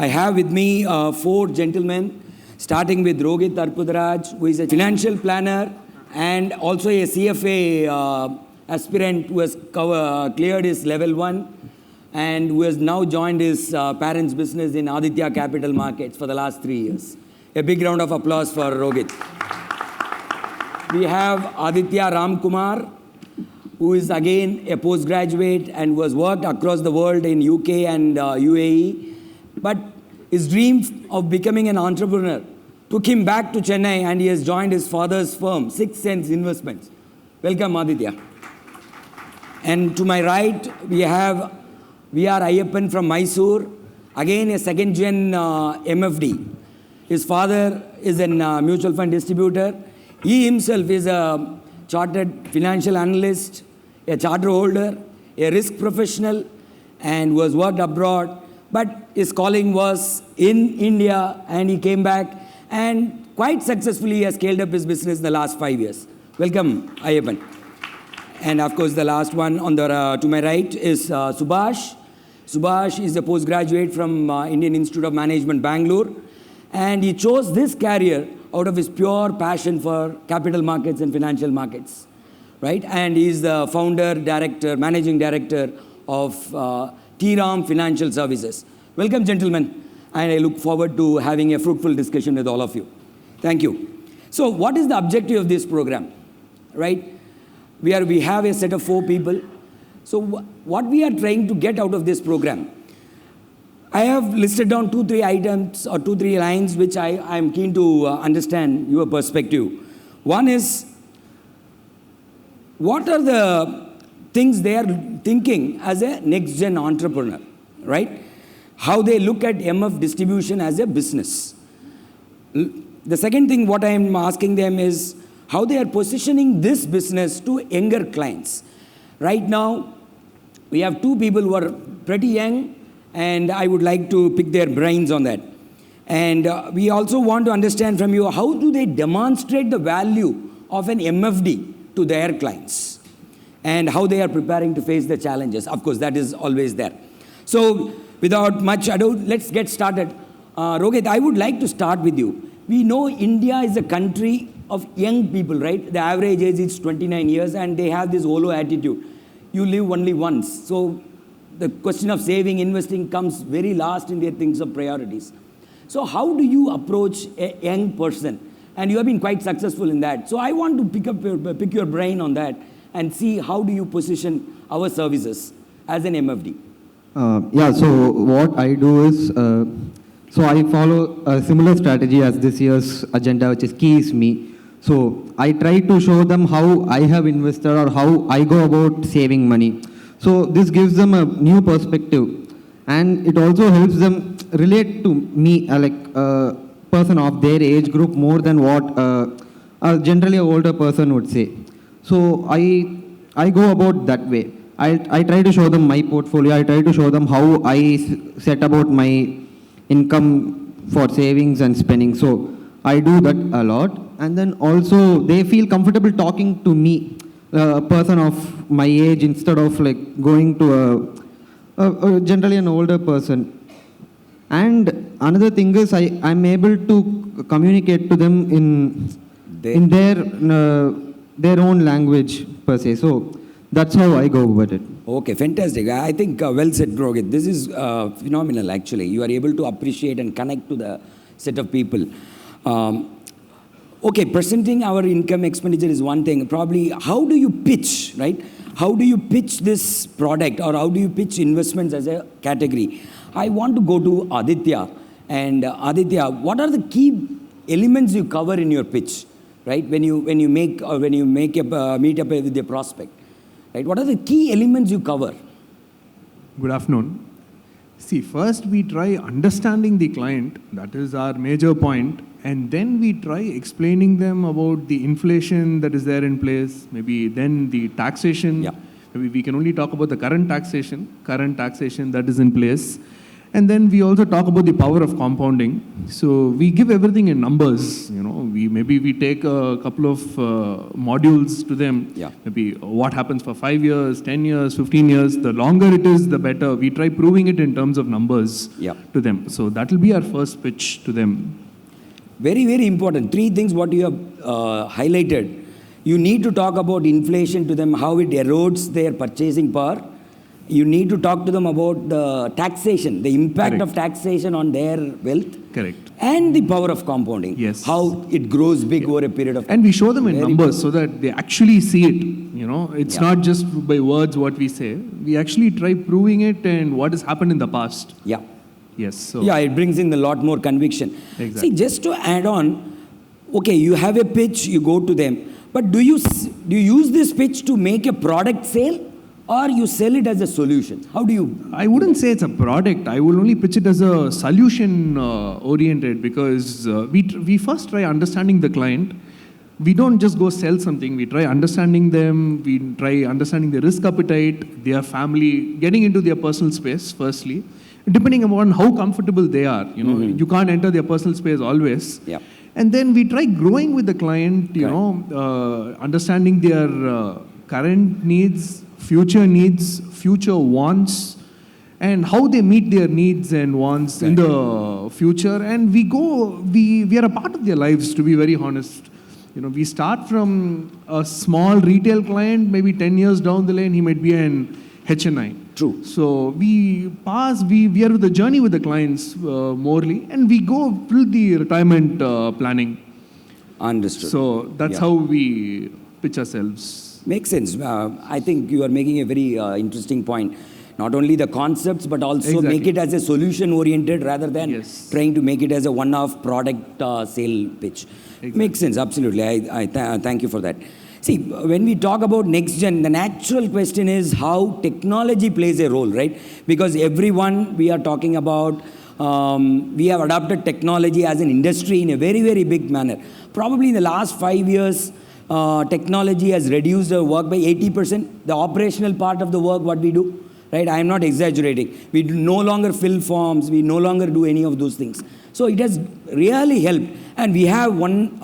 I have with me four gentlemen, starting with Rohit Arpudaraj, who is a financial planner and also a CFA aspirant who has cleared his level 1 and who has now joined his parents' business in Aditya Capital Markets for the last 3 years. A big round of applause for Rohit. We have Aditya Ramkumar, who is again a postgraduate and who has worked across the world in UK and UAE. But his dream of becoming an entrepreneur took him back to Chennai, and he has joined his father's firm, 6 Sense Investments. Welcome, Aditya. And to my right, we have V.R. Ayyappan from Mysore, again a second-gen MFD. His father is a mutual fund distributor. He himself is a chartered financial analyst, a charter holder, a risk professional, and who has worked abroad. But his calling was in India, and he came back and quite successfully has scaled up his business in the last 5 years. Welcome, Ayyappan. And of course, the last one on the to my right is Subhash. Subhash is a postgraduate from Indian Institute of Management, Bangalore. And he chose this career out of his pure passion for capital markets and financial markets, right? And he's the founder, director, managing director of T-Ram Financial Services. Welcome, gentlemen. And I look forward to having a fruitful discussion with all of you. Thank you. So what is the objective of this program, right? We have a set of 4 people. So what we are trying to get out of this program, I have listed down 2-3 items or 2-3 lines which I am keen to understand your perspective. One is, what are the things they are thinking as a next-gen entrepreneur, right? How they look at MF distribution as a business. The second thing what I am asking them is how they are positioning this business to younger clients. Right now, we have 2 people who are pretty young, and I would like to pick their brains on that. And we also want to understand from you, how do they demonstrate the value of an MFD to their clients? And how they are preparing to face the challenges. Of course, that is always there. So without much ado, let's get started. Rohit, I would like to start with you. We know India is a country of young people, right? The average age is 29 years, and they have this YOLO attitude. You live only once. So the question of saving, investing comes very last in their things of priorities. So how do you approach a young person? And you have been quite successful in that. So I want to pick your brain on that and see how do you position our services as an MFD. Yeah, so what I do is, so I follow a similar strategy as this year's agenda, which is Key is Me. So I try to show them how I have invested or how I go about saving money. So this gives them a new perspective, and it also helps them relate to me, like a person of their age group, more than what generally an older person would say. So I go about that way. I try to show them my portfolio. I try to show them how I set about my income for savings and spending. So I do that a lot. And then also they feel comfortable talking to me, a person of my age, instead of like going to a generally an older person. And another thing is I'm able to communicate to them in their own language per se. So that's how I go about it. Okay, fantastic. I think well said, Rohit. This is phenomenal, actually. You are able to appreciate and connect to the set of people. Okay, presenting our income expenditure is one thing. Probably, how do you pitch, right? How do you pitch this product, or how do you pitch investments as a category? I want to go to Aditya. And Aditya, what are the key elements you cover in your pitch, right? When you meet up with the prospect, right? What are the key elements you cover? Good afternoon. See, first we try understanding the client. That is our major point. And then we try explaining them about the inflation that is there in place, maybe then the taxation. Yeah. Maybe we can only talk about the current taxation that is in place. And then we also talk about the power of compounding. So we give everything in numbers. We take a couple of modules to them. Yeah. Maybe what happens for 5 years, 10 years, 15 years. The longer it is, the better. We try proving it in terms of numbers to them. So that will be our first pitch to them. Very, very important. 3 things what you have highlighted. You need to talk about inflation to them, how it erodes their purchasing power. You need to talk to them about the taxation, the impact of taxation on their wealth. Correct. And the power of compounding. Yes. How it grows big over a period of time. And we show them in numbers so that they actually see it. It's not just by words what we say. We actually try proving it and what has happened in the past. Yeah. Yes. So Yeah, it brings in a lot more conviction. Exactly. See, just to add on, okay, you have a pitch, you go to them. But do you use this pitch to make a product sale? Or you sell it as a solution? How do you? I wouldn't say it's a product. I will only pitch it as a solution oriented because we first try understanding the client. We don't just go sell something. We try understanding them. We try understanding their risk appetite, their family, getting into their personal space firstly. Depending upon how comfortable they are, you can't enter their personal space always. Yeah. And then we try growing with the client, understanding their current needs, future wants, and how they meet their needs and wants in the future. And we are a part of their lives, to be very honest. We start from a small retail client, maybe 10 years down the lane, he might be an HNI. True. So we are with the journey with the clients morely, and we go till the retirement planning. Understood. So that's how we pitch ourselves. Makes sense. I think you are making a very interesting point. Not only the concepts, but also make it as a solution-oriented rather than trying to make it as a one-off product sale pitch. Exactly. Makes sense, absolutely. I thank you for that. See, when we talk about next gen, the natural question is how technology plays a role, right? Because everyone we are talking about, we have adopted technology as an industry in a very, very big manner. Probably in the last 5 years, technology has reduced our work by 80%. The operational part of the work, what we do, right? I am not exaggerating. We no longer fill forms. We no longer do any of those things. So it has really helped. And we have one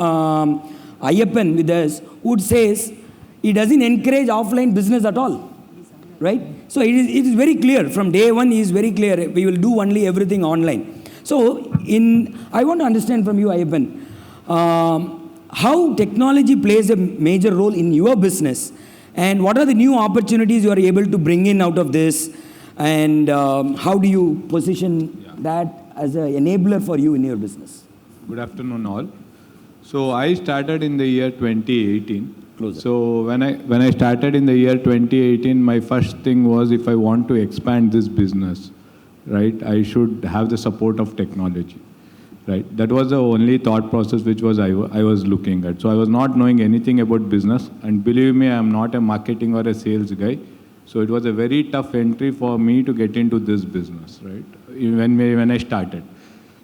Ayyappan with us who says he doesn't encourage offline business at all, right? So it is very clear. From day one, he is very clear. We will do only everything online. So I want to understand from you, Ayyappan, how technology plays a major role in your business, and what are the new opportunities you are able to bring in out of this, and how do you position that as an enabler for you in your business? Good afternoon, all. So I started in the year 2018. Closer. So when I started in the year 2018, my first thing was if I want to expand this business, right, I should have the support of technology. Right. That was the only thought process which I was looking at. So I was not knowing anything about business, and believe me, I am not a marketing or a sales guy. So it was a very tough entry for me to get into this business, right? When I started.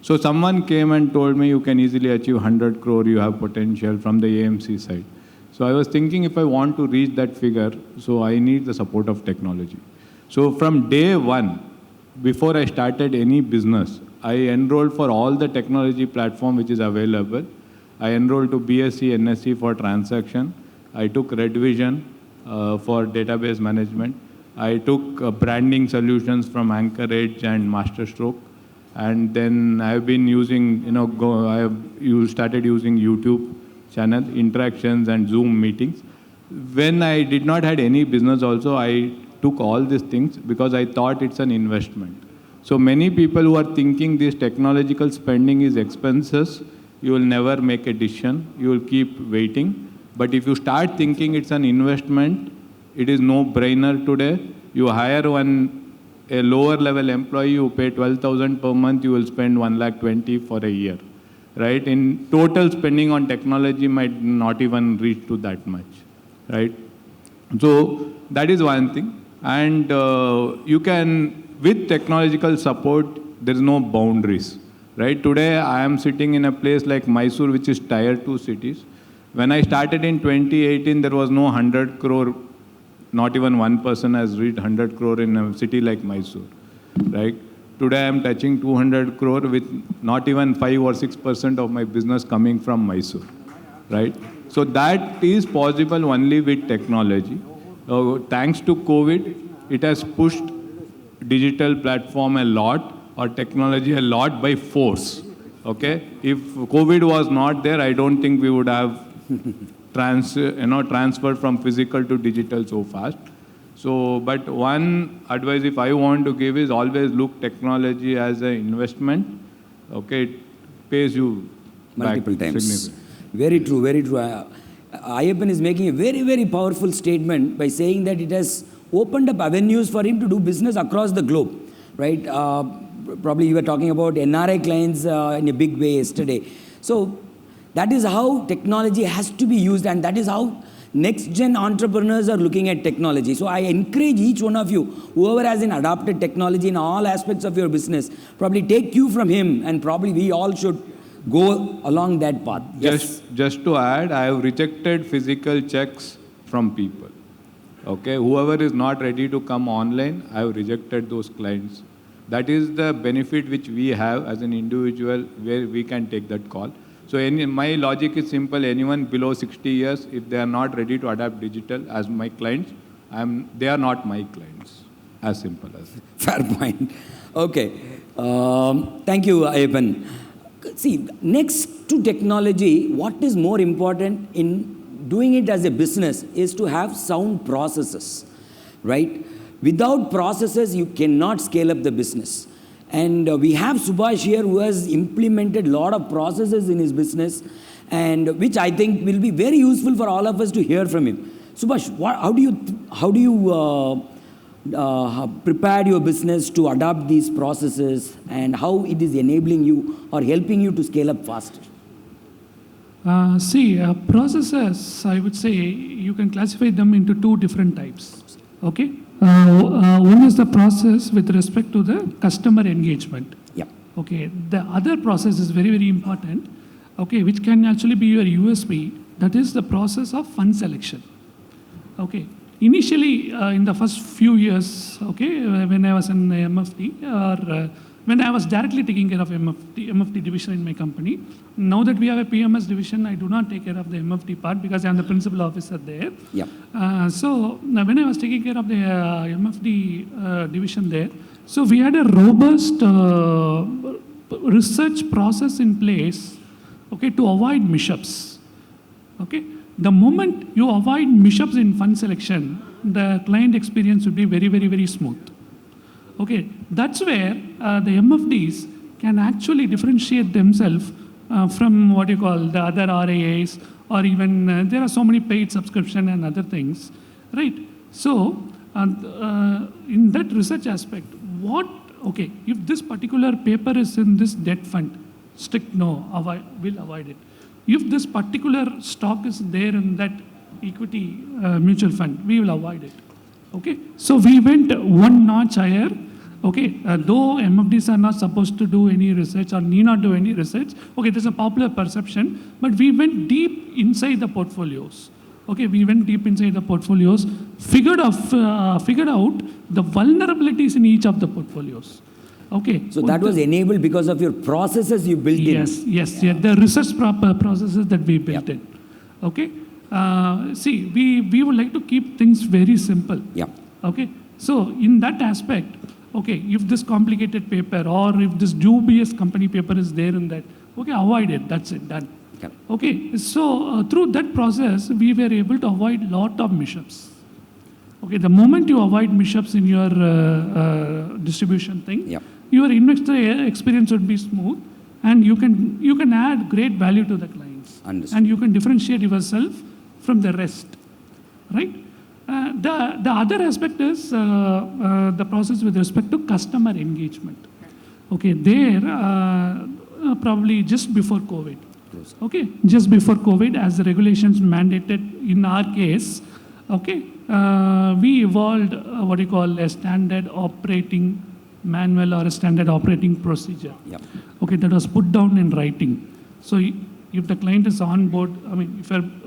So someone came and told me you can easily achieve 100 crore, you have potential from the AMC side. So I was thinking if I want to reach that figure, so I need the support of technology. So from day one, before I started any business, I enrolled for all the technology platform which is available. I enrolled to BSc, NSc for transaction. I took Red Vision for database management. I took branding solutions from Anchorage and Masterstroke. And then I've been using, started using YouTube channel, interactions and Zoom meetings. When I did not had any business also, I took all these things because I thought it's an investment. So many people who are thinking this technological spending is expenses, you will never make a decision, you will keep waiting. But if you start thinking it's an investment, it is no-brainer today. You hire a lower level employee, you pay 12,000 per month, you will spend 1,20,000 for a year, right? In total spending on technology might not even reach to that much, right? So that is one thing. And you can, with technological support, there is no boundaries, right? Today, I am sitting in a place like Mysore, which is tier 2 cities. When I started in 2018, there was no 100 crore, not even one person has reached 100 crore in a city like Mysore, right? Today I am touching 200 crore with not even 5 or 6% of my business coming from Mysore, right? So that is possible only with technology. Thanks to COVID, it has pushed digital platform a lot or technology a lot by force. Okay, if COVID was not there, I don't think we would have transferred from physical to digital so fast. So, but one advice if I want to give is always look technology as an investment. Okay, it pays you Multiple back times. Very true, very true. Ayyappan is making a very, very powerful statement by saying that it has opened up avenues for him to do business across the globe, right? Probably you were talking about NRI clients in a big way yesterday. So that is how technology has to be used, and that is how next-gen entrepreneurs are looking at technology. So I encourage each one of you, whoever has adopted technology in all aspects of your business, probably take cue from him, and probably we all should go along that path. Yes. Just to add, I have rejected physical checks from people. Okay, whoever is not ready to come online, I have rejected those clients. That is the benefit which we have as an individual where we can take that call. So my logic is simple. Anyone below 60 years, if they are not ready to adapt digital as my clients, they are not my clients. As simple as that. Fair point. Okay. Thank you, Ayyappan. See, next to technology, what is more important in doing it as a business is to have sound processes, right? Without processes, you cannot scale up the business. And we have Subhash here who has implemented a lot of processes in his business, and which I think will be very useful for all of us to hear from him. Subhash, how do you prepare your business to adopt these processes, and how it is enabling you or helping you to scale up faster? Processes, I would say, you can classify them into two different types. Okay? One is the process with respect to the customer engagement. Yeah. Okay. The other process is very, very important. Okay, which can actually be your USP. That is the process of fund selection. Okay. Initially, in the first few years, okay, when I was in MFD or when I was directly taking care of MFD division in my company. Now that we have a PMS division, I do not take care of the MFD part because I am the principal officer there. Yeah. So when I was taking care of the MFD division there, so we had a robust research process in place, okay, to avoid mishaps. Okay, the moment you avoid mishaps in fund selection, the client experience would be very, very, very smooth. Okay, that's where the MFDs can actually differentiate themselves from what you call the other RAAs, or even there are so many paid subscription and other things, right? So in that research aspect, if this particular paper is in this debt fund, strict no, we'll avoid it. If this particular stock is there in that equity mutual fund, we will avoid it. Okay, so we went one notch higher. Okay, though MFDs are not supposed to do any research or need not do any research, okay, there's a popular perception, but we went deep inside the portfolios. Okay, we went deep inside the portfolios, figured out the vulnerabilities in each of the portfolios. Okay. So that was enabled because of your processes you built in. Yes, the research processes that we built in. Okay. We would like to keep things very simple. Yeah. Okay. So in that aspect, okay, if this complicated paper or if this dubious company paper is there in that, okay, avoid it. That's it. Done. Okay. So through that process, we were able to avoid a lot of mishaps. Okay. The moment you avoid mishaps in your distribution thing, your investor experience would be smooth, and you can add great value to the clients. Understood. And you can differentiate yourself from the rest, right? The other aspect is the process with respect to customer engagement. Okay, there probably just before COVID. Okay, just before COVID, as the regulations mandated in our case, okay, we evolved what you call a standard operating manual or a standard operating procedure. Yep. Okay, that was put down in writing. So if the client is on board,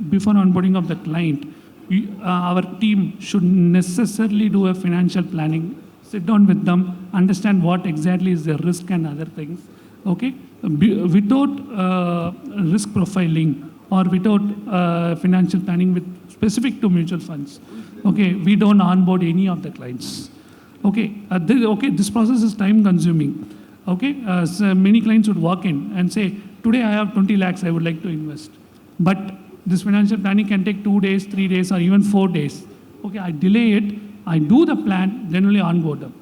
before onboarding of the client, our team should necessarily do a financial planning, sit down with them, understand what exactly is the risk and other things. Okay, without risk profiling or without financial planning with specific to mutual funds, okay, we don't onboard any of the clients. Okay, this process is time consuming. Okay, so many clients would walk in and say, today I have 20 lakhs I would like to invest. But this financial planning can take 2 days, 3 days, or even 4 days. Okay, I delay it, I do the plan, then only onboard them.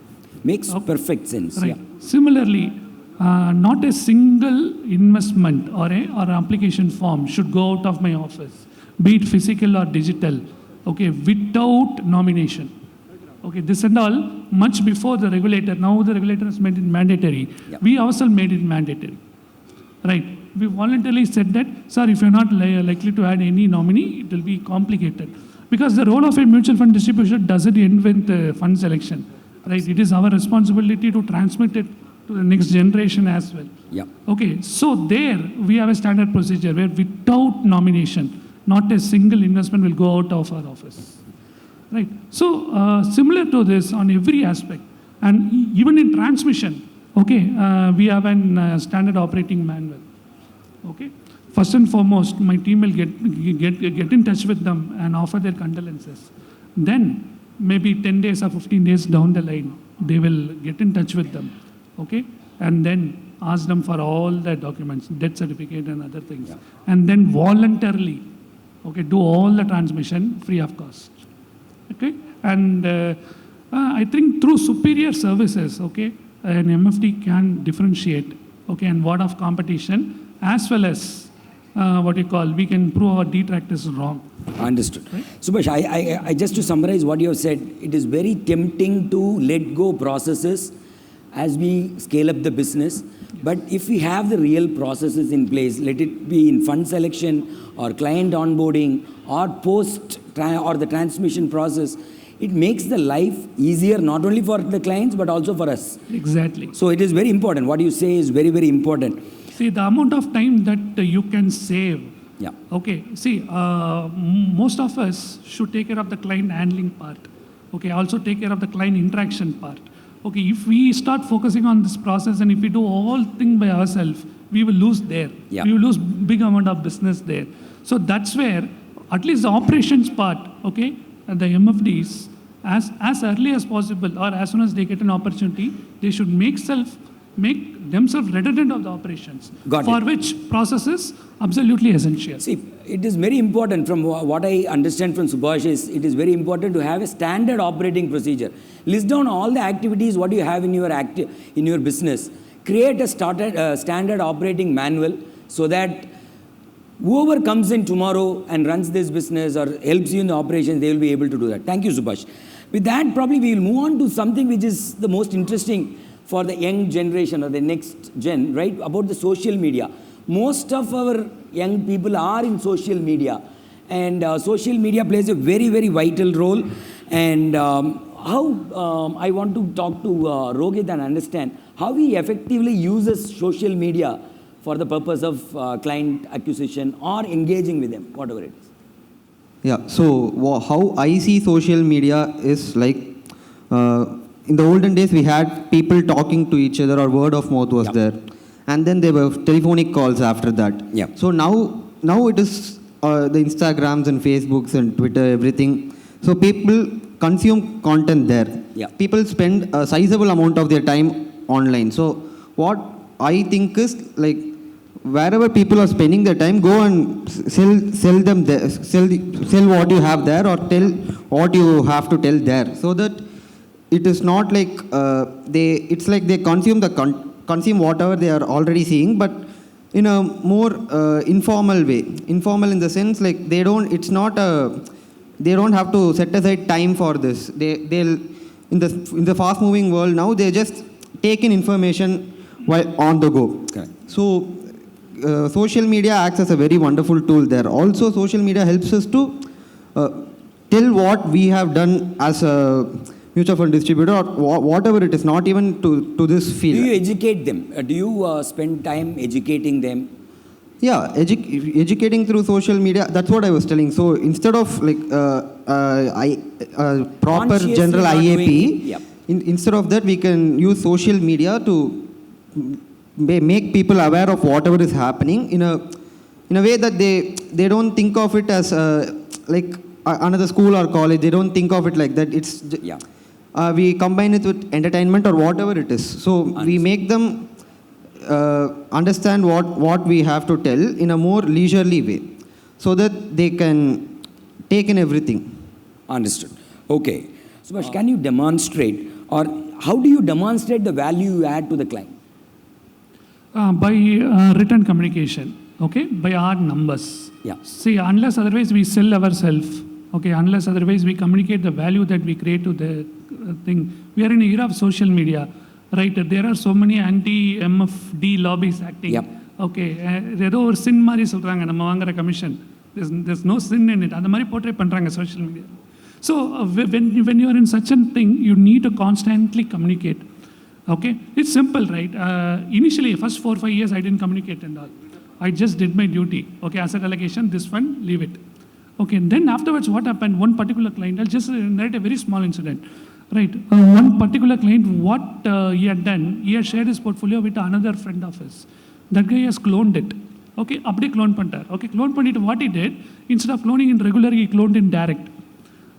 Makes perfect sense. Right. Yeah. Similarly, not a single investment or application form should go out of my office, be it physical or digital, okay, without nomination. Okay, this and all, much before the regulator. Now the regulator has made it mandatory. Yeah. We ourselves made it mandatory. Right. We voluntarily said that, sir, if you're not likely to add any nominee, it will be complicated. Because the role of a mutual fund distributor doesn't end with fund selection. Right. It is our responsibility to transmit it to the next generation as well. Yeah. Okay, so there we have a standard procedure where without nomination, not a single investment will go out of our office. Right. So similar to this on every aspect, and even in transmission, okay, we have a standard operating manual. Okay. First and foremost, my team will get in touch with them and offer their condolences. Then maybe 10 days or 15 days down the line, they will get in touch with them. Okay, and then ask them for all the documents, death certificate and other things, and then voluntarily, okay, do all the transmission free of cost. Okay, and I think through superior services, okay, an MFD can differentiate, okay, and ward off competition as well as what you call, we can prove our detractors wrong. Understood. Right? Subhash, I just to summarize what you have said, it is very tempting to let go processes as we scale up the business. But if we have the real processes in place, let it be in fund selection or client onboarding or or the transmission process, it makes the life easier not only for the clients but also for us. Exactly. So it is very important. What you say is very, very important. See, the amount of time that you can save. Yeah. Okay, see, most of us should take care of the client handling part. Okay, also take care of the client interaction part. Okay, if we start focusing on this process and if we do all things by ourselves, we will lose there. Yeah. We will lose big amount of business there. So that's where at least the operations part, okay, and the MFDs, as early as possible or as soon as they get an opportunity, they should make themselves redundant of the operations. Got for it. which process is absolutely essential. See, it is very important from what I understand from Subhash is it is very important to have a standard operating procedure. List down all the activities what you have in your business. Create a standard operating manual so that whoever comes in tomorrow and runs this business or helps you in the operations, they will be able to do that. Thank you, Subhash. With that, probably we will move on to something which is the most interesting for the young generation or the next gen, right? About the social media. Most of our young people are in social media, and social media plays a very, very vital role. And how I want to talk to Rohit and understand how he effectively uses social media for the purpose of client acquisition or engaging with them, whatever it is. Yeah, so how I see social media is like, in the olden days we had people talking to each other or word of mouth was there. And then there were telephonic calls after that. Yeah. So now it is the Instagrams and Facebooks and Twitter, everything. So people consume content there. Yeah. People spend a sizable amount of their time online. So what I think is like, wherever people are spending their time, go and sell them there, sell what you have there or tell what you have to tell there, so that it is not like it's like they consume consume whatever they are already seeing, but in a more informal way. Informal in the sense like they don't have to set aside time for this. They'll in the fast moving world now, they just take in information while on the go. Okay. So social media acts as a very wonderful tool there. Also, social media helps us to tell what we have done as a mutual fund distributor or whatever it is, not even to this field. Do you educate them? Do you spend time educating them? Yeah, educating through social media, that's what I was telling. So instead of like proper Consciously general not doing IAP, it, yeah. instead of that, we can use social media to make people aware of whatever is happening in a way that they don't think of it as like another school or college. They don't think of it like that. It's we combine it with entertainment or whatever it is. So we make them understand what we have to tell in a more leisurely way, so that they can take in everything. Understood. Okay. Subhash, can you demonstrate, or how do you demonstrate the value you add to the client? By written communication, okay, by hard numbers. Yeah. See, unless otherwise we sell ourselves, okay, unless otherwise we communicate the value that we create to the thing. We are in an era of social media, right? There are so many anti-MFD lobbies acting. Yep. Okay, ஏதோ ஒரு sin மாதிரி சொல்கிறாங்க நம்ம வாங்குற commission. There's no sin in it. அந்த மாதிரி portray பண்ணுறாங்க social media. So when you are in such a thing, you need to constantly communicate. Okay, it's simple, right? Initially, first 4 or 5 years, I didn't communicate and all. I just did my duty. Okay, asset allocation, this fund, leave it. Okay, and then afterwards, what happened? One particular client, I'll just narrate a very small incident. Right, one particular client, what he had done, he had shared his portfolio with another friend of his. That guy has cloned it. Okay, அப்படியே clone பண்ணிட்டார். Okay, clone பண்ணிட்டு what he did, instead of cloning in regular, he cloned in direct.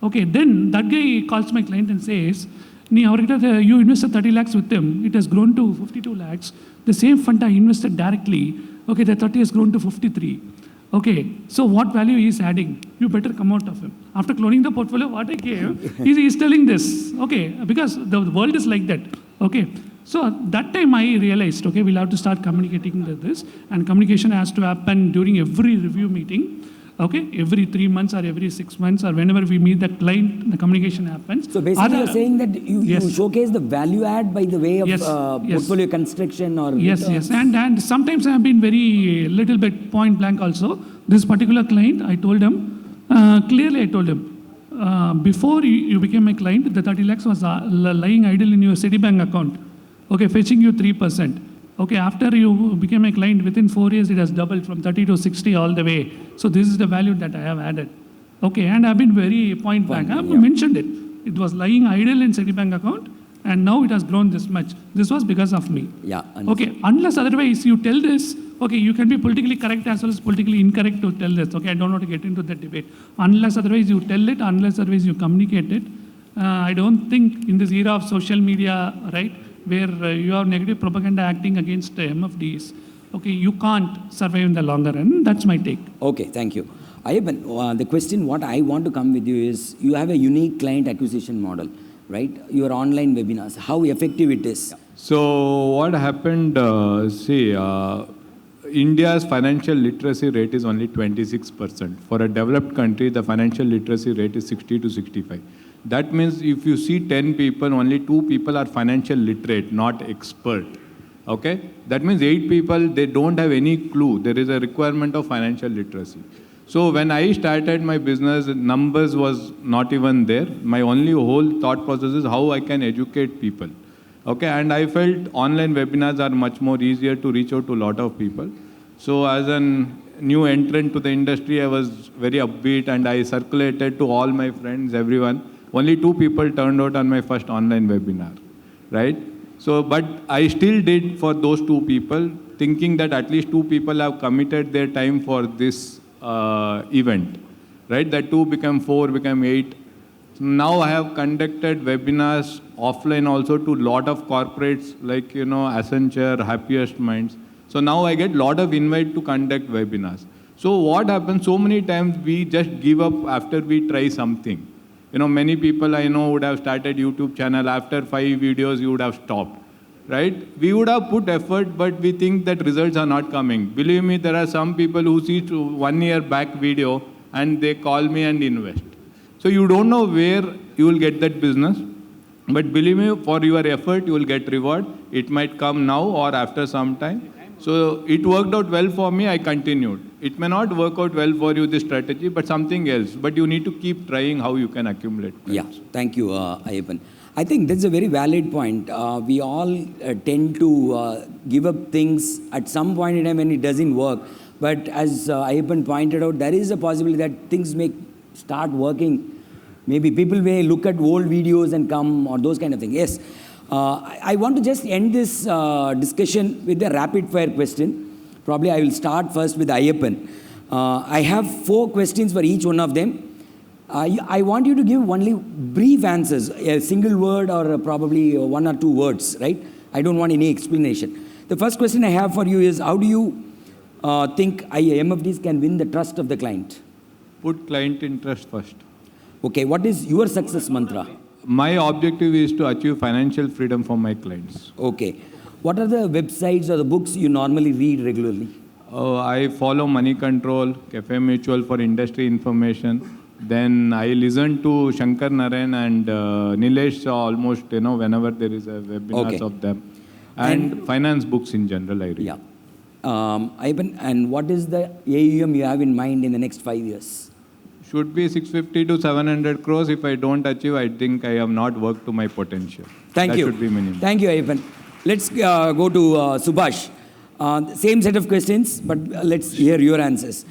Okay, then that guy calls my client and says, you invested 30 lakhs with him, it has grown to 52 lakhs. The same fund I invested directly, okay, the 30 has grown to 53. Okay, so what value he is adding? You better come out of him. After cloning the portfolio, what I gave, he is telling this. Okay, because the world is like that. Okay, so that time I realized, okay, we'll have to start communicating this, and communication has to happen during every review meeting. Okay, every 3 months or every 6 months or whenever we meet the client, the communication happens. So basically, you're saying that you showcase the value add by the way of portfolio construction or yes, and sometimes I have been very little bit point blank also. This particular client, I told him clearly. I told him before you became my client, the 30 lakhs was lying idle in your Citibank account. Okay, fetching you 3%. Okay, after you became a client, within 4 years, it has doubled from 30 to 60 all the way. So this is the value that I have added. Okay, and I've been very point blank. I have mentioned it. It was lying idle in Citibank account, and now it has grown this much. This was because of me. Yeah. Okay, unless otherwise you tell this, okay, you can be politically correct as well as politically incorrect to tell this. Okay, I don't want to get into that debate. Unless otherwise you tell it, unless otherwise you communicate it, I don't think in this era of social media, right, where you have negative propaganda acting against MFDs, okay, you can't survive in the longer run. That's my take. Okay, thank you. Ayappan, the question what I want to come with you is, you have a unique client acquisition model, right? Your online webinars, how effective it is. So what happened, India's financial literacy rate is only 26%. For a developed country, the financial literacy rate is 60 to 65. That means if you see 10 people, only 2 people are financial literate, not expert. Okay? That means 8 people, they don't have any clue. There is a requirement of financial literacy. So when I started my business, numbers was not even there. My only whole thought process is how I can educate people. Okay? And I felt online webinars are much more easier to reach out to a lot of people. So as a new entrant to the industry, I was very upbeat and I circulated to all my friends, everyone. Only 2 people turned out on my first online webinar, right? So, but I still did for those 2 people, thinking that at least 2 people have committed their time for this event, right? That 2 became 4, became 8. So now I have conducted webinars offline also to lot of corporates like, Accenture, Happiest Minds. So now I get lot of invite to conduct webinars. So what happens, so many times we just give up after we try something. Many people I know would have started YouTube channel. After 5 videos, you would have stopped, right? We would have put effort, but we think that results are not coming. Believe me, there are some people who see 1 year back video and they call me and invest. So you don't know where you will get that business. But believe me, for your effort, you will get reward. It might come now or after some time. So it worked out well for me, I continued. It may not work out well for you, this strategy, but something else. But you need to keep trying how you can accumulate clients. Yeah, thank you, Ayappan. I think that's a very valid point. We all tend to give up things at some point in time when it doesn't work. But as Ayappan pointed out, there is a possibility that things may start working Maybe people may look at old videos and come or those kind of things. Yes. I want to just end this discussion with a rapid fire question. Probably I will start first with Ayyappan. I have 4 questions for each one of them. I want you to give only brief answers, a single word or probably 1 or 2 words, right? I don't want any explanation. The first question I have for you is, how do you think MFDs can win the trust of the client? Put client interest first. Okay, what is your success mantra? My objective is to achieve financial freedom for my clients. Okay. What are the websites or the books you normally read regularly? I follow Money Control, Cafe Mutual for industry information. Then I listen to Shankar Narayan and Nilesh almost, whenever there is a webinar of them. And finance books in general I read. Yeah. Ivan, and what is the AUM you have in mind in the next 5 years? Should be 650 to 700 crores. If I don't achieve, I think I have not worked to my potential. Thank you. That should be minimum. Thank you, Ivan. Let's go to Subhash. Same set of questions, but let's hear your answers.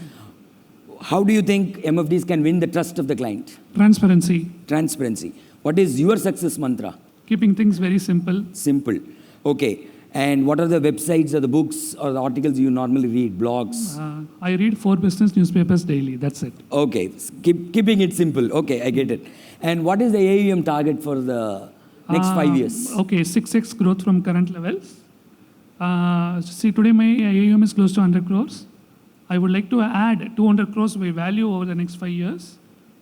How do you think MFDs can win the trust of the client? Transparency. Transparency. What is your success mantra? Keeping things very simple. Simple. Okay. And what are the websites or the books or the articles you normally read, blogs? I read 4 business newspapers daily. That's it. Okay. Keeping it simple. Okay, I get it. And what is the AUM target for the next 5 years? Okay, 6x growth from current levels. See, today my AUM is close to 100 crores. I would like to add 200 crores by value over the next 5 years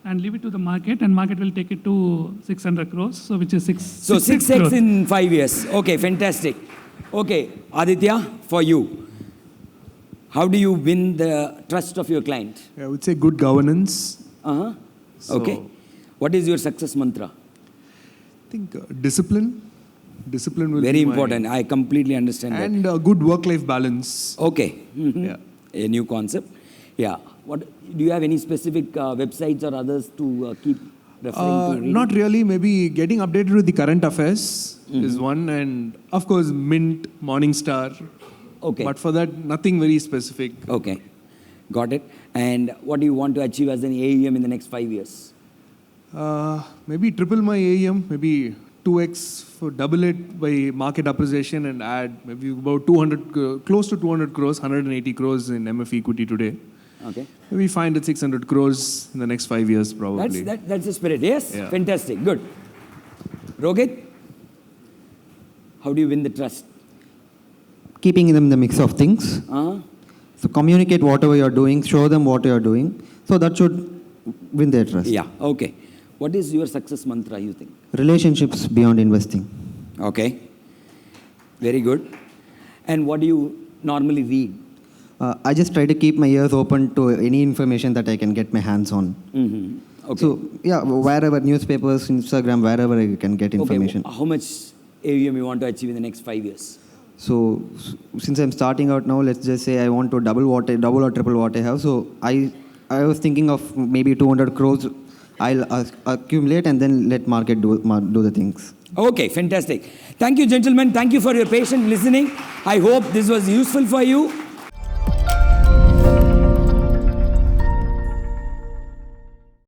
and leave it to the market, and market will take it to 600 crores, so which is 6. So 6x in 5 years. Okay, fantastic. Okay, Aditya, for you. How do you win the trust of your client? I would say good governance. Uh-huh. So, Okay. What is your success mantra? I think discipline. Discipline will Very be my- important. I completely understand that. And good work-life balance. Okay. Mhm. Yeah. A new concept. Yeah. What do you have any specific websites or others to keep referring to? Reading? Not really. Maybe getting updated with the current affairs is one, and of course Mint, Morningstar. Okay. But for that, nothing very specific. Okay. Got it. And what do you want to achieve as an AUM in the next 5 years? Maybe triple my AUM, maybe 2x for double it by market appreciation, and add maybe about 200, close to 200 crores, 180 crores in MF equity today. Okay. Maybe 500, 600 crores in the next 5 years probably. That's the spirit. Yes. Yeah. Fantastic. Good. Rohit, how do you win the trust? Keeping them the mix of things. Uh-huh. So communicate whatever you're doing, show them what you're doing. So that should win their trust. Yeah. Okay. What is your success mantra, you think? Relationships beyond investing. Okay. Very good. And what do you normally read? I just try to keep my ears open to any information that I can get my hands on. Mm-hmm. Okay. So, yeah, wherever, newspapers, Instagram, wherever I can get information. Okay. How much AUM you want to achieve in the next 5 years? So, since I'm starting out now, let's just say I want to double or triple what I have. So, I was thinking of maybe 200 crores. I'll accumulate and then let market do the things. Okay, fantastic. Thank you, gentlemen. Thank you for your patient listening. I hope this was useful for you.